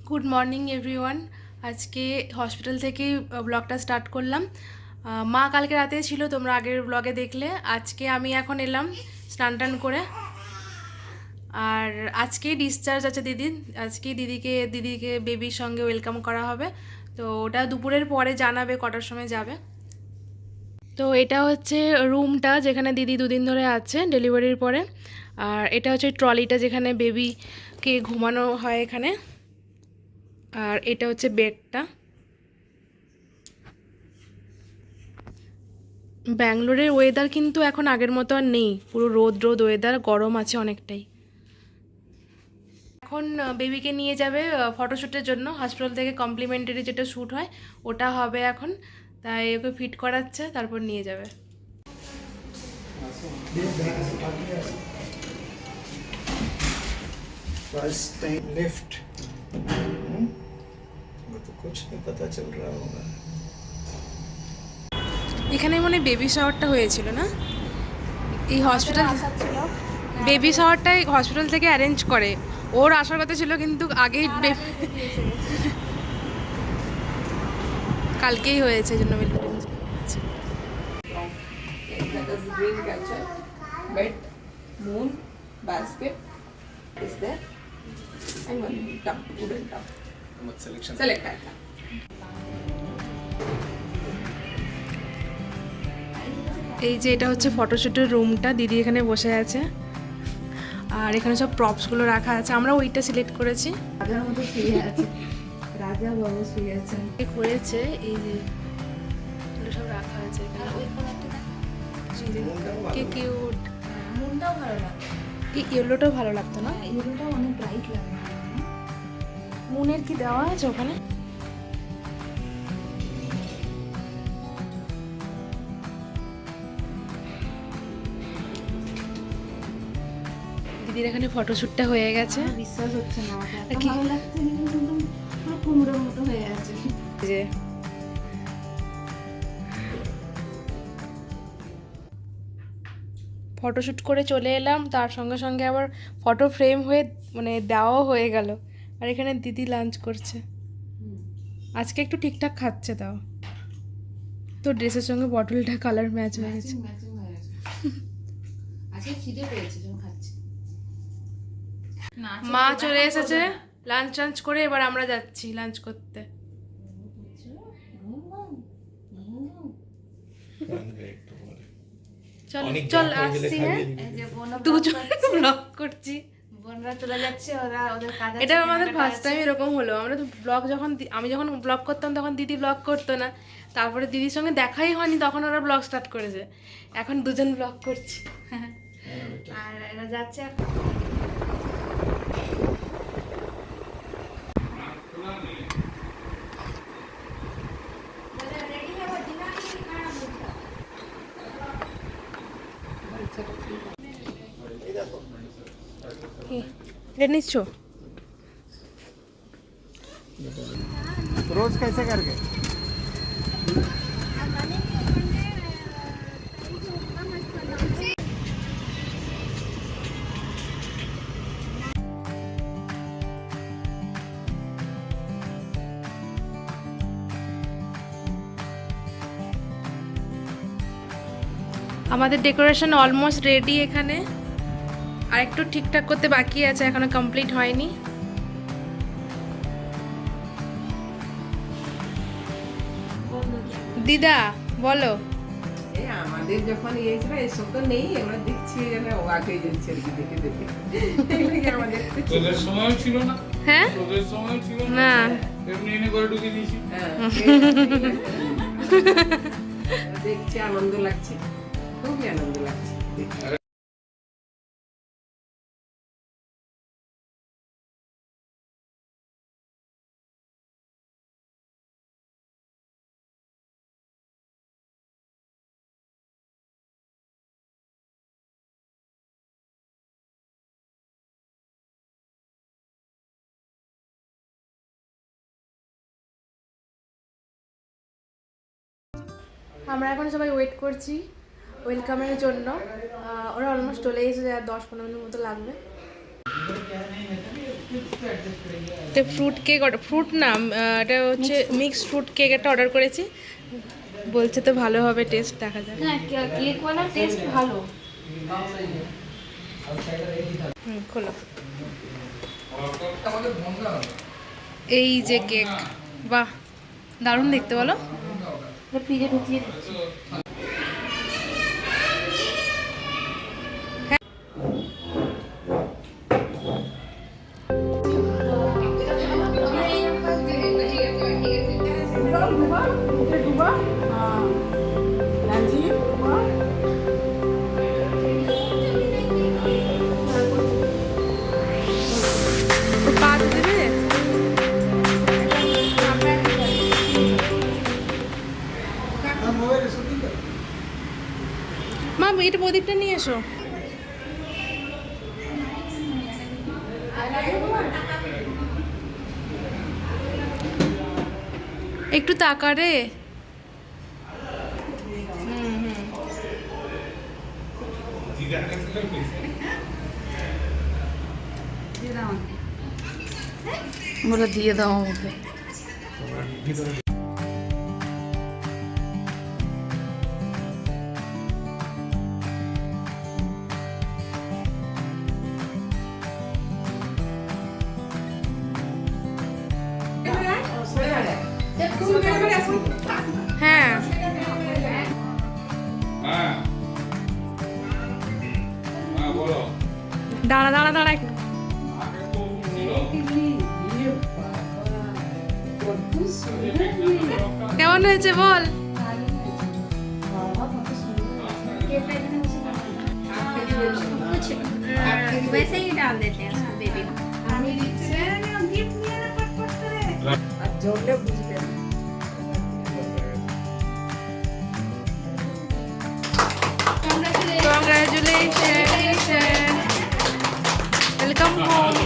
Good morning everyone. আজকে hospital থেকেই ব্লগটা স্টার্ট করলাম। মা কালকে রাতে ছিল, তোমরা আগের ব্লগে দেখলে। আজকে আমি এখন এলাম স্নান টান করে। আর আজকেই ডিসচার্জ আছে দিদির। আজকেই দিদিকে বেবির সঙ্গে ওয়েলকাম করা হবে। তো ওটা দুপুরের পরে জানাবে কটার সময় যাবে। তো এটা হচ্ছে রুমটা যেখানে দিদি দুদিন ধরে আছে ডেলিভারির পরে। আর এটা হচ্ছে ট্রলিটা যেখানে বেবিকে ঘুমানো হয় এখানে। আর এটা হচ্ছে বেডটা। ব্যাঙ্গালোরের ওয়েদার কিন্তু এখন আগের মতো আর নেই, পুরো রোদ রোদ ওয়েদার, গরম আছে অনেকটাই। এখন বেবিকে নিয়ে যাবে ফটোশ্যুটের জন্য হসপিটাল থেকে, কমপ্লিমেন্টারি যেটা শ্যুট হয় ওটা হবে এখন। তাই ওকে ফিট করাচ্ছে, তারপর নিয়ে যাবে। फर्स्ट टाइम लिफ्ट वो तो कुछ नहीं पता चल रहा होगा। এখানে মনে বেবি শাওয়ারটা হয়েছিল না এই হসপিটাল? বেবি শাওয়ারটাই হসপিটাল থেকে অ্যারেঞ্জ করে। ওর আসার কথা ছিল কিন্তু আগেই কালকেই হয়েছে, এই জন্য That is green culture. Bed, moon, basket is there, and one tub, wooden tub. Select item. এই যে এটা হচ্ছে ফটোশ্যুটের রুমটা, দিদি এখানে বসে আছে। আর এখানে সব প্রপসগুলো রাখা আছে, আমরা ওইটা সিলেক্ট করেছি। রাজার মতো শুয়ে আছে, রাজা বাবু শুয়ে আছেন। করেছে এই যে এগুলো সব রাখা আছে এখানে। কি কিউট। মুনটাও ভালো লাগে, এই ইয়েলোটাও ভালো লাগতো না? ইয়েলোটাও অনেক ব্রাইট লাগে। মুনের কি দেওয়া আছে ওখানে? দিদির এখানে ফটোশ্যুটটা হয়ে গেছে। বিশ্বাস হচ্ছে না, এত কি? ভালো লাগছে, কিন্তু পুরো কুমড়োর মতো হয়ে আছে। যে ফটোশ্যুট করে চলে এলাম, তার সঙ্গে সঙ্গে আবার ফটো ফ্রেম হয়ে মানে দেওয়াও হয়ে গেল। আর এখানে দিদি লাঞ্চ করছে। আজকে একটু ঠিকঠাক খাচ্ছে তাও। তো ড্রেসের সঙ্গে বটলটা কালার ম্যাচ হয়ে গেছে। ম্যাচিং হয়ে গেছে। আজকে খিদে পেয়েছে যখন খাচ্ছি। মা চলে এসেছে লাঞ্চ টাঞ্চ করে, এবার আমরা যাচ্ছি লাঞ্চ করতে। চল চল আসছি। হ্যাঁ, দুজন ব্লগ করছি, বোনরা চলে যাচ্ছে, ওরা ওদের কাজ আছে। এটা আমাদের ফার্স্ট টাইম এরকম হলো। আমরা তো ব্লগ যখন আমি যখন ব্লগ করতাম তখন দিদি ব্লগ করতো না, তারপরে দিদির সঙ্গে দেখাই হয়নি, তখন ওরা ব্লগ স্টার্ট করেছে। এখন দুজন ব্লগ করছি। আর এরা যাচ্ছে। এটা নিচ্ছ? रोज कैसे करके আমাদের ডেকোরেশন অলমোস্ট রেডি এখানে, আর একটু ঠিকঠাক করতে বাকি আছে, এখনো কমপ্লিট হয়নি। দিদা বলো। আমাদের যখন ইয়ে ছিল এসব তো নেই, আমরা দেখছি যেন ওয়াকে যাচ্ছে আর কি, দেখে দেখে এগুলো আমাদের তোদের সময় ছিল না? হ্যাঁ তোদের সময় ছিল না, এমনি এনে করে ঢুকে দিয়েছি। দেখছি আনন্দ লাগছে, খুবই আনন্দ লাগছে। আমরা এখন সবাই ওয়েট করছি ওয়েলকামের জন্য। ওরা অলমোস্ট চলে এসেছে, আর 10-15 মিনিট মতো লাগবে। এটা ফ্রুট কেক ফ্রুট না এটা হচ্ছে মিক্সড ফ্রুট কেক একটা অর্ডার করেছি, বলছে তো ভালো হবে, টেস্ট দেখা যাক। হ্যাঁ কেকওয়ালা টেস্ট ভালো। খোলো। এই যে কেক, বাহ দারুণ দেখতে, বলো। ফ্রিজে ঢুকিয়ে দিচ্ছি। পা দিতে পেরে মা এটা প্রদীপটা নিয়ে এসো। একটু তাকা রে। বলে দিয়ে দাও আমাকে। হ্যাঁ হ্যাঁ হ্যাঁ বলো। দাঁড়া দাঁড়া দাঁড়া একটু। আগে তো ছিল। কেমন হয়েছে বল। वैसे ही डाल देते हैं इसको बेबी को। Congratulations. Welcome home.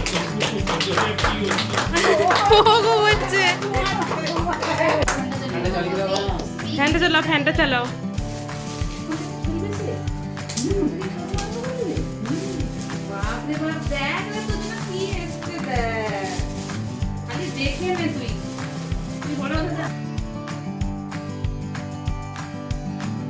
ওগো হচ্ছে। ফ্যানটা চালাও, ফ্যানটা চালাও। বাপরে বাপ, দেখ না তো যেন কি এসছে দেখ। খালি দেখে